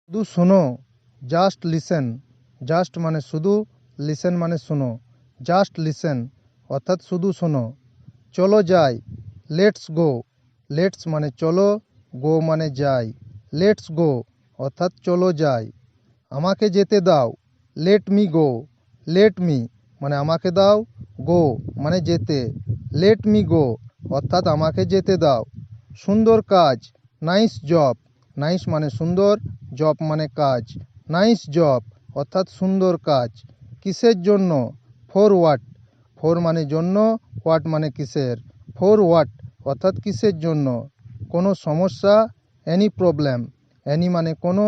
শুধু শোনো, just listen. Just মানে শুধু, লিসেন মানে শোনো। জাস্ট লিসেন অর্থাৎ শুধু শোনো। চলো যাই, লেটস গো। লেটস মানে চলো, গো মানে যাই। লেটস গো অর্থাৎ চলো যাই। আমাকে যেতে দাও, let me go. Let me মানে আমাকে দাও, গো মানে যেতে। লেট মি গো অর্থাৎ আমাকে যেতে দাও। সুন্দর কাজ, নাইস জব। নাইস মানে সুন্দর, জব মানে কাজ। নাইস জব অর্থাৎ সুন্দর কাজ। কিসের জন্য, ফর হোয়াট। ফর মানে জন্য, হোয়াট মানে কিসের। ফর হোয়াট অর্থাৎ কিসের জন্য। কোনো সমস্যা, এনি প্রবলেম। এনি মানে কোনো,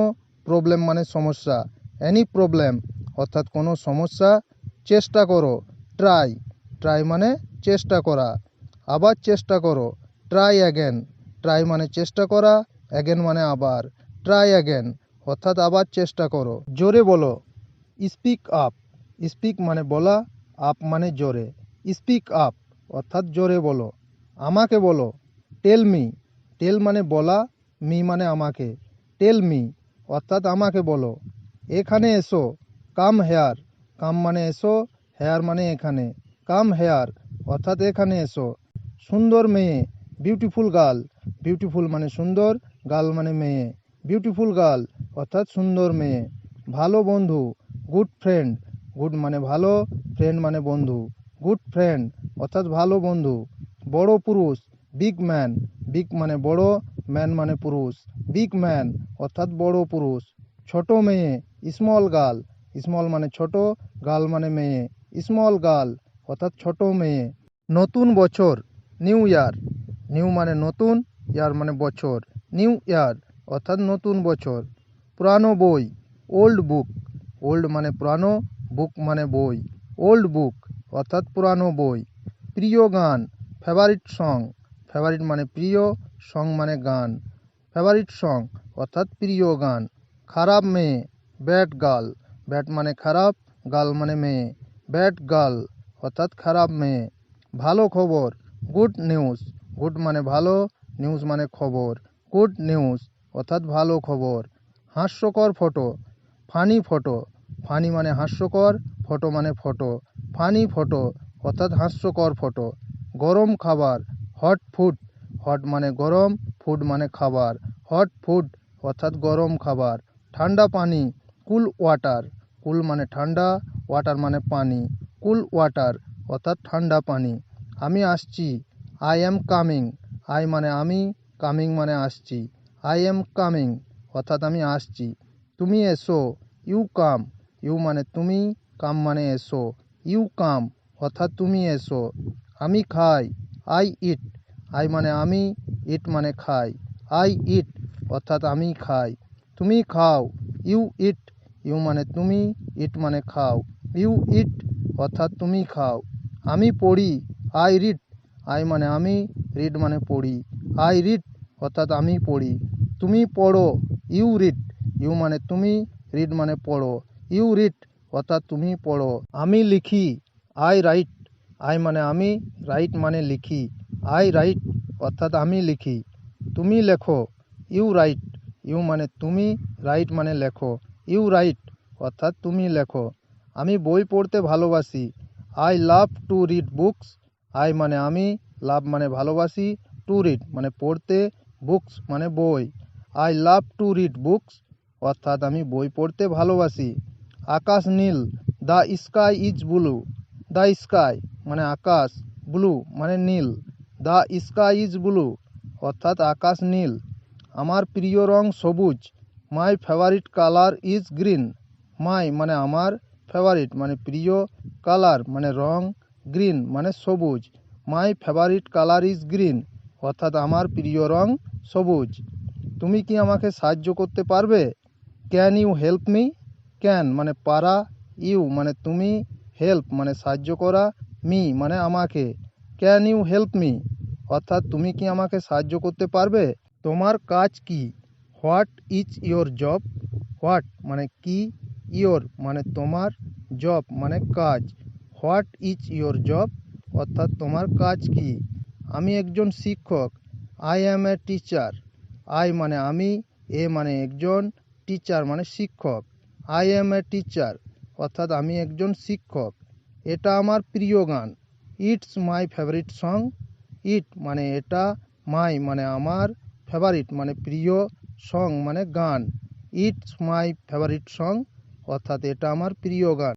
প্রবলেম মানে সমস্যা। এনি প্রবলেম অর্থাৎ কোনো সমস্যা। চেষ্টা করো, ট্রাই। ট্রাই মানে চেষ্টা করা। আবার চেষ্টা করো, ট্রাই অ্যাগেন। ট্রাই মানে চেষ্টা করা, অ্যাগেন মানে আবার। ট্রাই অ্যাগেন অর্থাৎ আবার চেষ্টা করো। জোরে বলো, স্পিক আপ। স্পিক মানে বলা, আপ মানে জোরে। স্পিক আপ অর্থাৎ জোরে বলো। আমাকে বলো, টেল মি। টেল মানে বলা, মি মানে আমাকে। টেল মি অর্থাৎ আমাকে বলো। এখানে এসো, কাম হেয়ার। কাম মানে এসো, হেয়ার মানে এখানে। কাম হেয়ার অর্থাৎ এখানে এসো। সুন্দর মেয়ে, বিউটিফুল গার্ল। বিউটিফুল মানে সুন্দর, গার্ল মানে মেয়ে। বিউটিফুল গার্ল অর্থাৎ সুন্দর মেয়ে। ভালো বন্ধু, গুড ফ্রেন্ড। গুড মানে ভালো, ফ্রেন্ড মানে বন্ধু। গুড ফ্রেন্ড অর্থাৎ ভালো বন্ধু। বড় পুরুষ, বিগ ম্যান। বিগ মানে বড়, ম্যান মানে পুরুষ। বিগ ম্যান অর্থাৎ বড় পুরুষ। ছোট মেয়ে, স্মল গার্ল। স্মল মানে ছোট, গার্ল মানে মেয়ে। স্মল গার্ল অর্থাৎ ছোট মেয়ে। নতুন বছর, নিউ ইয়ার। নিউ মানে নতুন, ইয়ার মানে বছর। নিউ ইয়ার অর্থাৎ নতুন বছর। পুরানো বই, ওল্ড বুক। ওল্ড মানে পুরানো, বুক মানে বই। ওল্ড বুক অর্থাৎ পুরানো বই। প্রিয় গান, ফেভারিট সং। ফেভারিট মানে প্রিয়, সং মানে গান। ফেভারিট সং অর্থাৎ প্রিয় গান। খারাপ মেয়ে, ব্যাড গার্ল। ব্যাড মানে খারাপ, গার্ল মানে মেয়ে। ব্যাড গার্ল অর্থাৎ খারাপ মেয়ে। ভালো খবর, গুড নিউজ। গুড মানে ভালো, নিউজ মানে খবর। গুড নিউজ অর্থাৎ ভালো খবর। হাস্যকর ফটো, ফানি ফটো। ফানি মানে হাস্যকর, ফটো মানে ফটো। ফানি ফটো অর্থাৎ হাস্যকর ফটো। গরম খাবার, হট ফুড। হট মানে গরম, ফুড মানে খাবার। হট ফুড অর্থাৎ গরম খাবার। ঠান্ডা পানি, কুল ওয়াটার। কুল মানে ঠান্ডা, ওয়াটার মানে পানি। কুল ওয়াটার অর্থাৎ ঠান্ডা পানি। আমি আসছি, আই অ্যাম কামিং। আই মানে আমি, কামিং মানে আসছি। আই অ্যাম কামিং অর্থাৎ আমি আসছি। তুমি এসো, ইউ কাম। ইউ মানে তুমি, কাম মানে এসো। ইউ কাম অর্থাৎ তুমি এসো। আমি খাই, আই ইট। আই মানে আমি, ইট মানে খাই। আই ইট অর্থাৎ আমি খাই। তুমি খাও, ইউ ইট। ইউ মানে তুমি, ইট মানে খাও। ইউ ইট অর্থাৎ তুমি খাও। আমি পড়ি, আই রিড। আই মানে আমি, রিড মানে পড়ি। আই রিড অর্থাৎ আমি পড়ি। তুমি পড়ো, ইউ রিড। ইউ মানে তুমি, রিড মানে পড়ো। ইউ রিড অর্থাৎ তুমি পড়ো। আমি লিখি, আই রাইট। আই মানে আমি, রাইট মানে লিখি। আই রাইট অর্থাৎ আমি লিখি। তুমি লেখো, ইউ রাইট। ইউ মানে তুমি, রাইট মানে লেখো। ইউ রাইট অর্থাৎ তুমি লেখো। আমি বই পড়তে ভালোবাসি, I love to read books. I মানে আমি, লাভ মানে ভালোবাসি, টু রিড মানে পড়তে, বুকস মানে বই। I love to read books অর্থাৎ আমি বই পড়তে ভালোবাসি। আকাশ নীল, the sky is blue. The sky মানে আকাশ, ব্লু মানে নীল। দ্য স্কাই ইজ ব্লু অর্থাৎ আকাশ নীল। আমার প্রিয় রং সবুজ, my favourite colour is green. My মানে আমার, ফেভারিট মানে প্রিয়, কালার মানে রং, গ্রিন মানে সবুজ। My favourite colour is green অর্থাৎ আমার প্রিয় রং সবুজ। তুমি কি আমাকে সাহায্য করতে পারবে? Can you help me? Can মানে পারা, ইউ মানে তুমি, হেল্প মানে সাহায্য করা, মি মানে আমাকে। ক্যান ইউ হেল্প মি অর্থাৎ তুমি কি আমাকে সাহায্য করতে পারবে? তোমার কাজ কি? What is your job? What মানে কি, ইয়োর মানে তোমার, জব মানে কাজ। হোয়াট ইজ ইয়োর জব অর্থাৎ তোমার কাজ কি? আমি একজন শিক্ষক, I am a teacher. I মানে আমি, এ মানে একজন, টিচার মানে শিক্ষক। আই অ্যাম এ টিচার অর্থাৎ আমি একজন শিক্ষক। এটা আমার প্রিয় গান। It's my favourite song. It মানে এটা, মাই মানে আমার, ফেভারিট মানে প্রিয়, সং মানে গান। ইটস মাই ফেভারিট সং অর্থাৎ এটা আমার প্রিয় গান।